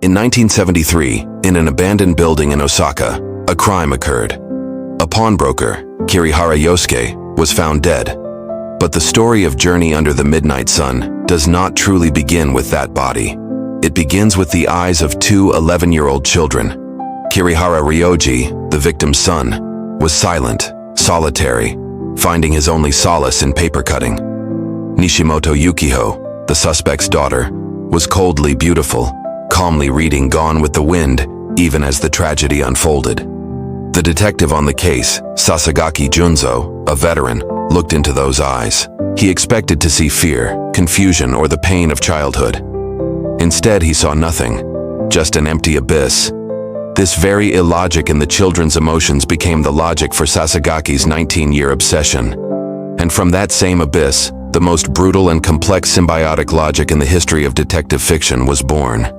In 1973, in an abandoned building in Osaka, a crime occurred. A pawnbroker, Kirihara Yosuke, was found dead. But the story of Journey Under the Midnight Sun does not truly begin with that body. It begins with the eyes of two 11-year-old children. Kirihara Ryoji, the victim's son, was silent, solitary, finding his only solace in paper cutting. Nishimoto Yukiho, the suspect's daughter, was coldly beautiful, calmly reading Gone with the Wind, even as the tragedy unfolded. The detective on the case, Sasagaki Junzo, a veteran, looked into those eyes. He expected to see fear, confusion, or the pain of childhood. Instead, he saw nothing, just an empty abyss. This very illogic in the children's emotions became the logic for Sasagaki's 19-year obsession. And from that same abyss, the most brutal and complex symbiotic logic in the history of detective fiction was born.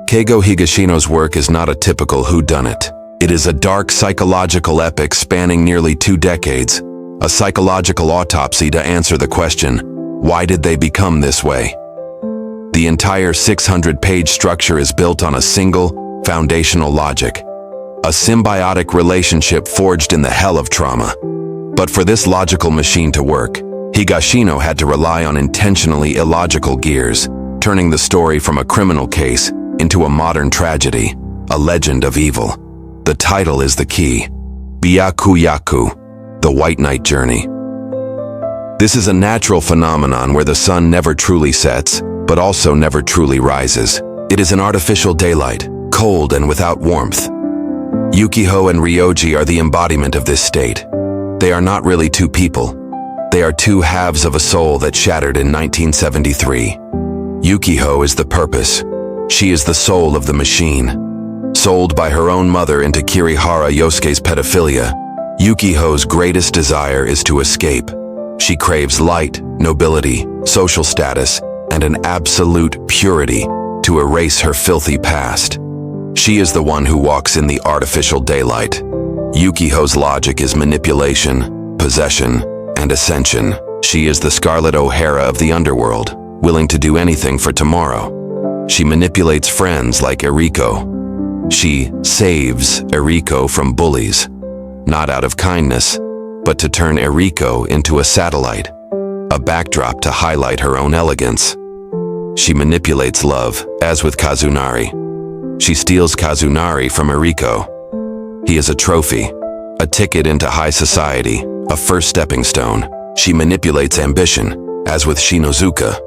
Keigo Higashino's work is not a typical whodunit. It is a dark psychological epic spanning nearly 2 decades, a psychological autopsy to answer the question, why did they become this way? The entire 600-page structure is built on a single, foundational logic, a symbiotic relationship forged in the hell of trauma. But for this logical machine to work, Higashino had to rely on intentionally illogical gears, turning the story from a criminal case into a modern tragedy, a legend of evil. The title is the key. Byaku Yaku, the White Knight Journey. This is a natural phenomenon where the sun never truly sets, but also never truly rises. It is an artificial daylight, cold and without warmth. Yukiho and Ryoji are the embodiment of this state. They are not really two people. They are two halves of a soul that shattered in 1973. Yukiho is the purpose. She is the soul of the machine. Sold by her own mother into Kirihara Yosuke's pedophilia, Yukiho's greatest desire is to escape. She craves light, nobility, social status, and an absolute purity to erase her filthy past. She is the one who walks in the artificial daylight. Yukiho's logic is manipulation, possession, and ascension. She is the Scarlet O'Hara of the underworld, willing to do anything for tomorrow. She manipulates friends like Eriko. She saves Eriko from bullies, not out of kindness, but to turn Eriko into a satellite, a backdrop to highlight her own elegance. She manipulates love, as with Kazunari. She steals Kazunari from Eriko. He is a trophy, a ticket into high society, a first stepping stone. She manipulates ambition, as with Shinozuka.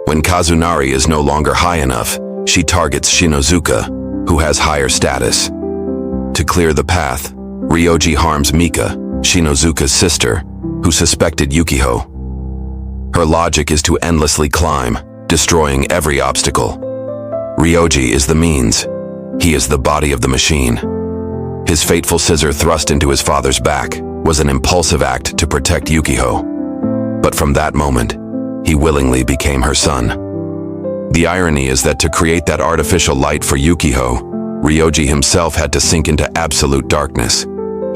When Kazunari is no longer high enough, she targets Shinozuka, who has higher status. To clear the path, Ryoji harms Mika, Shinozuka's sister, who suspected Yukiho. Her logic is to endlessly climb, destroying every obstacle. Ryoji is the means. He is the body of the machine. His fateful scissor thrust into his father's back was an impulsive act to protect Yukiho. But from that moment, he willingly became her son. The irony is that to create that artificial light for Yukiho, Ryoji himself had to sink into absolute darkness.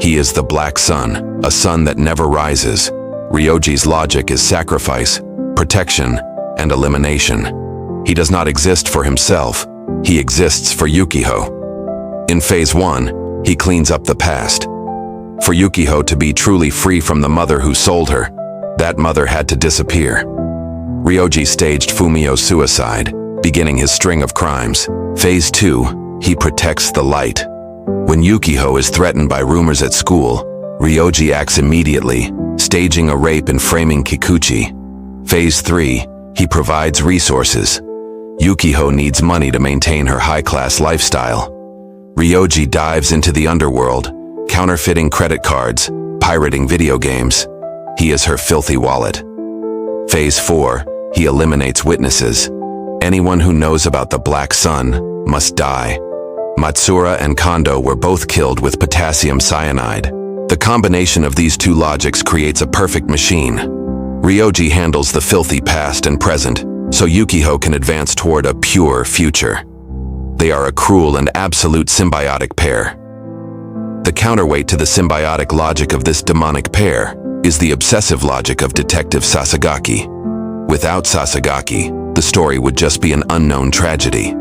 He is the Black Sun, a sun that never rises. Ryoji's logic is sacrifice, protection, and elimination. He does not exist for himself. He exists for Yukiho. In Phase 1, he cleans up the past. For Yukiho to be truly free from the mother who sold her, that mother had to disappear. Ryoji staged Fumio's suicide, beginning his string of crimes. Phase 2, he protects the light. When Yukiho is threatened by rumors at school, Ryoji acts immediately, staging a rape and framing Kikuchi. Phase 3, he provides resources. Yukiho needs money to maintain her high-class lifestyle. Ryoji dives into the underworld, counterfeiting credit cards, pirating video games. He is her filthy wallet. Phase 4, he eliminates witnesses. Anyone who knows about the Black Sun must die. Matsura and Kondo were both killed with potassium cyanide. The combination of these two logics creates a perfect machine. Ryoji handles the filthy past and present, so Yukiho can advance toward a pure future. They are a cruel and absolute symbiotic pair. The counterweight to the symbiotic logic of this demonic pair is the obsessive logic of Detective Sasagaki. Without Sasagaki, the story would just be an unknown tragedy.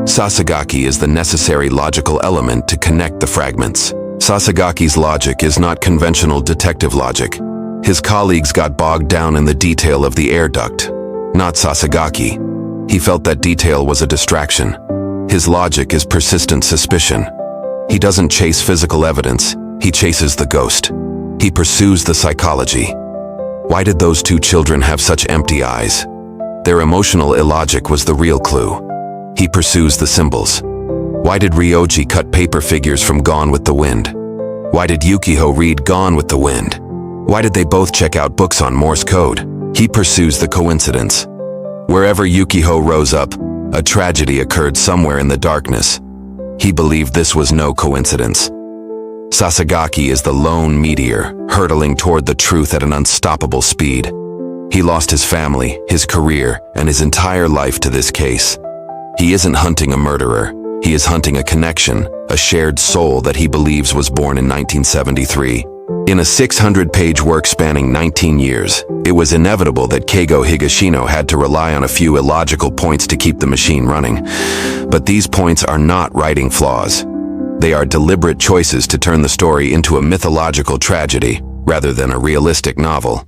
Sasagaki is the necessary logical element to connect the fragments. Sasagaki's logic is not conventional detective logic. His colleagues got bogged down in the detail of the air duct, not Sasagaki. He felt that detail was a distraction. His logic is persistent suspicion. He doesn't chase physical evidence, he chases the ghost. He pursues the psychology. Why did those two children have such empty eyes? Their emotional illogic was the real clue. He pursues the symbols. Why did Ryoji cut paper figures from Gone with the Wind? Why did Yukiho read Gone with the Wind? Why did they both check out books on Morse code? He pursues the coincidence. Wherever Yukiho rose up, a tragedy occurred somewhere in the darkness. He believed this was no coincidence. Sasagaki is the lone meteor, hurtling toward the truth at an unstoppable speed. He lost his family, his career, and his entire life to this case. He isn't hunting a murderer. He is hunting a connection, a shared soul that he believes was born in 1973. In a 600-page work spanning 19 years, it was inevitable that Keigo Higashino had to rely on a few illogical points to keep the machine running. But these points are not writing flaws. They are deliberate choices to turn the story into a mythological tragedy, rather than a realistic novel.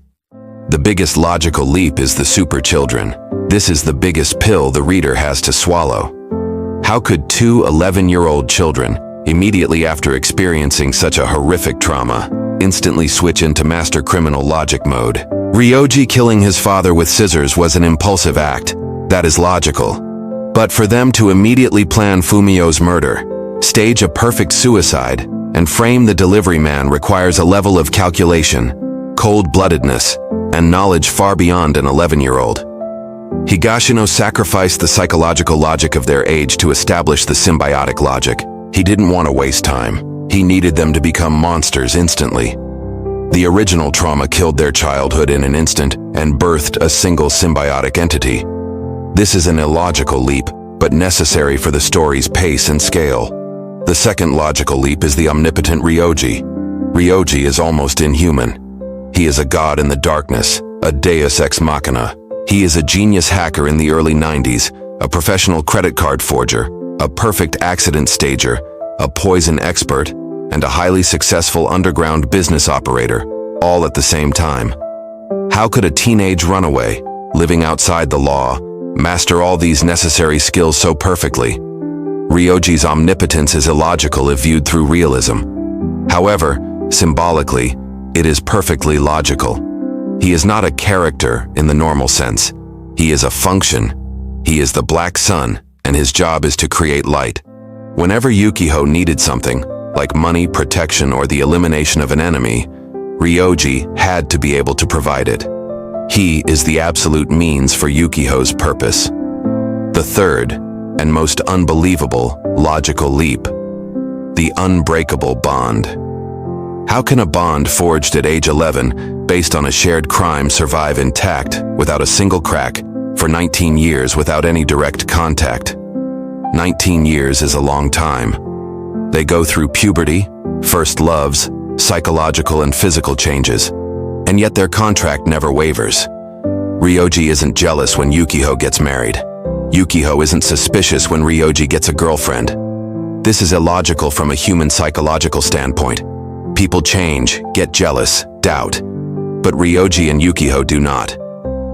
The biggest logical leap is the super children. This is the biggest pill the reader has to swallow. How could two 11-year-old children, immediately after experiencing such a horrific trauma, instantly switch into master criminal logic mode? Ryoji killing his father with scissors was an impulsive act. That is logical. But for them to immediately plan Fumio's murder, stage a perfect suicide, and frame the delivery man requires a level of calculation, cold-bloodedness, and knowledge far beyond an 11-year-old. Higashino sacrificed the psychological logic of their age to establish the symbiotic logic. He didn't want to waste time. He needed them to become monsters instantly. The original trauma killed their childhood in an instant and birthed a single symbiotic entity. This is an illogical leap, but necessary for the story's pace and scale. The second logical leap is the omnipotent Ryoji. Ryoji is almost inhuman. He is a god in the darkness, a deus ex machina. He is a genius hacker in the early 90s, a professional credit card forger, a perfect accident stager, a poison expert, and a highly successful underground business operator, all at the same time. How could a teenage runaway, living outside the law, master all these necessary skills so perfectly? Ryoji's omnipotence is illogical if viewed through realism. However, symbolically, it is perfectly logical. He is not a character in the normal sense. He is a function. He is the Black Sun, and his job is to create light. Whenever Yukiho needed something, like money, protection, or the elimination of an enemy, Ryoji had to be able to provide it. He is the absolute means for Yukiho's purpose. The third, and most unbelievable, logical leap: the unbreakable bond. How can a bond forged at age 11, based on a shared crime, survive intact, without a single crack, for 19 years without any direct contact? 19 years is a long time. They go through puberty, first loves, psychological and physical changes, and yet their contract never wavers. Ryoji isn't jealous when Yukiho gets married. Yukiho isn't suspicious when Ryoji gets a girlfriend. This is illogical from a human psychological standpoint. People change, get jealous, doubt. But Ryoji and Yukiho do not.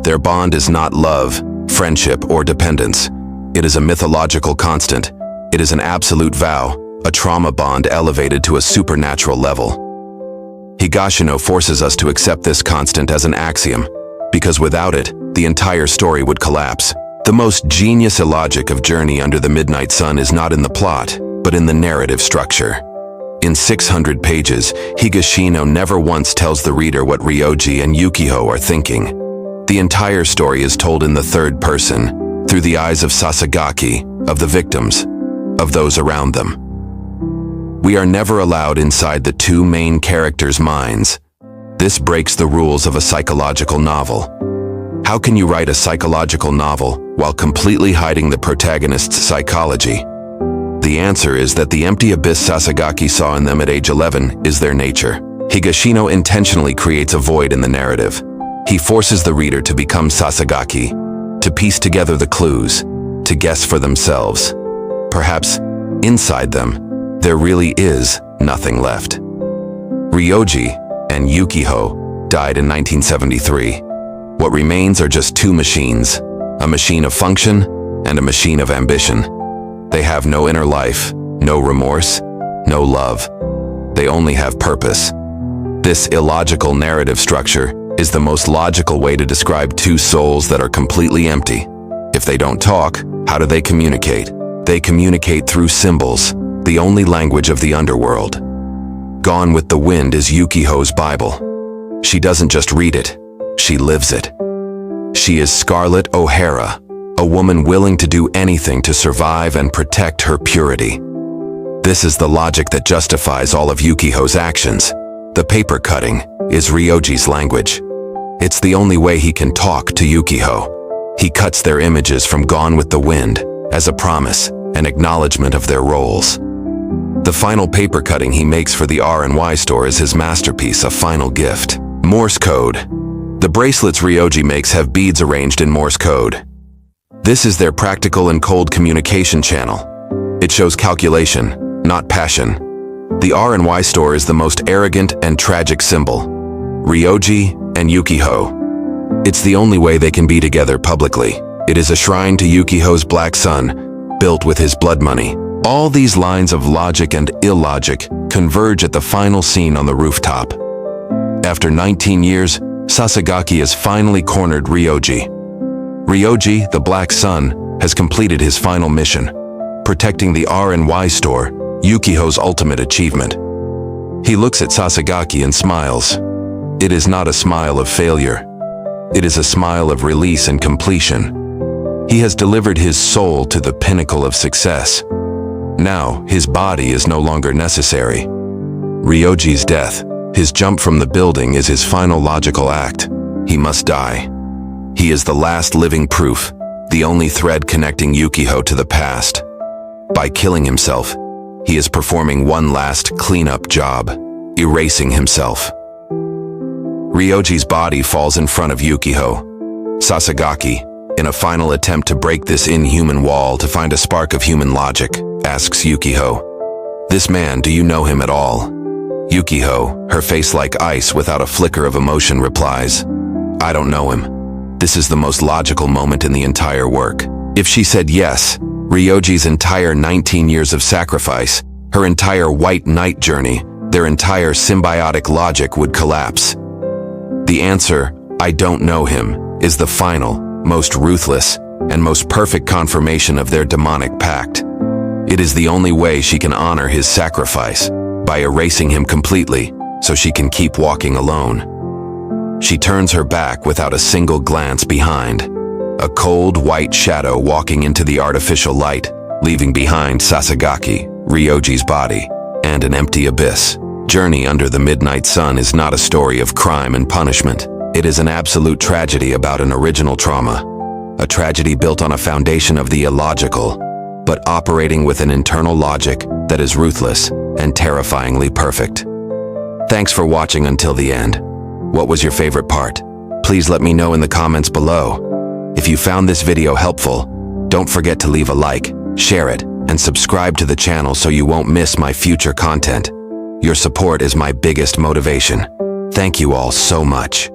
Their bond is not love, friendship, or dependence. It is a mythological constant. It is an absolute vow, a trauma bond elevated to a supernatural level. Higashino forces us to accept this constant as an axiom, because without it, the entire story would collapse. The most genius illogic of Journey Under the Midnight Sun is not in the plot, but in the narrative structure. In 600 pages, Higashino never once tells the reader what Ryoji and Yukiho are thinking. The entire story is told in the third person, through the eyes of Sasagaki, of the victims, of those around them. We are never allowed inside the two main characters' minds. This breaks the rules of a psychological novel. How can you write a psychological novel while completely hiding the protagonist's psychology? The answer is that the empty abyss Sasagaki saw in them at age 11 is their nature. Higashino intentionally creates a void in the narrative. He forces the reader to become Sasagaki, to piece together the clues, to guess for themselves. perhaps inside them, there really is nothing left. Ryoji and Yukiho died in 1973. What remains are just two machines, a machine of function and a machine of ambition. They have no inner life, no remorse, no love. They only have purpose. This illogical narrative structure is the most logical way to describe two souls that are completely empty. If they don't talk, how do they communicate? They communicate through symbols, the only language of the underworld. Gone with the Wind is Yukiho's Bible. She doesn't just read it, she lives it. She is Scarlett O'Hara, a woman willing to do anything to survive and protect her purity. This is the logic that justifies all of Yukiho's actions. The paper cutting is Ryoji's language. It's the only way he can talk to Yukiho. He cuts their images from Gone with the Wind as a promise, an acknowledgement of their roles. The final paper cutting he makes for the R&Y store is his masterpiece, a final gift. Morse code. The bracelets Ryoji makes have beads arranged in Morse code. This is their practical and cold communication channel. It shows calculation, not passion. The R&Y store is the most arrogant and tragic symbol. Ryoji and Yukiho. It's the only way they can be together publicly. It is a shrine to Yukiho's black sun, built with his blood money. All these lines of logic and illogic converge at the final scene on the rooftop. After 19 years, Sasagaki has finally cornered Ryoji. Ryoji, the Black Sun, has completed his final mission, protecting the R&Y store, Yukiho's ultimate achievement. He looks at Sasagaki and smiles. It is not a smile of failure. It is a smile of release and completion. He has delivered his soul to the pinnacle of success. Now, his body is no longer necessary. Ryoji's death, his jump from the building, is his final logical act. He must die. He is the last living proof, the only thread connecting Yukiho to the past. By killing himself, he is performing one last cleanup job, erasing himself. Ryoji's body falls in front of Yukiho. Sasagaki, in a final attempt to break this inhuman wall to find a spark of human logic, asks Yukiho, "This man, do you know him at all?" Yukiho, her face like ice without a flicker of emotion, replies, "I don't know him." This is the most logical moment in the entire work. If she said yes, Ryoji's entire 19 years of sacrifice, her entire White Knight journey, their entire symbiotic logic would collapse. The answer, "I don't know him," is the final, most ruthless, and most perfect confirmation of their demonic pact. It is the only way she can honor his sacrifice, by erasing him completely, so she can keep walking alone. She turns her back without a single glance behind, a cold white shadow walking into the artificial light, leaving behind Sasagaki, Ryoji's body, and an empty abyss. Journey Under the Midnight Sun is not a story of crime and punishment. It is an absolute tragedy about an original trauma. A tragedy built on a foundation of the illogical, but operating with an internal logic that is ruthless and terrifyingly perfect. Thanks for watching until the end. What was your favorite part? Please let me know in the comments below. If you found this video helpful, don't forget to leave a like, share it, and subscribe to the channel so you won't miss my future content. Your support is my biggest motivation. Thank you all so much.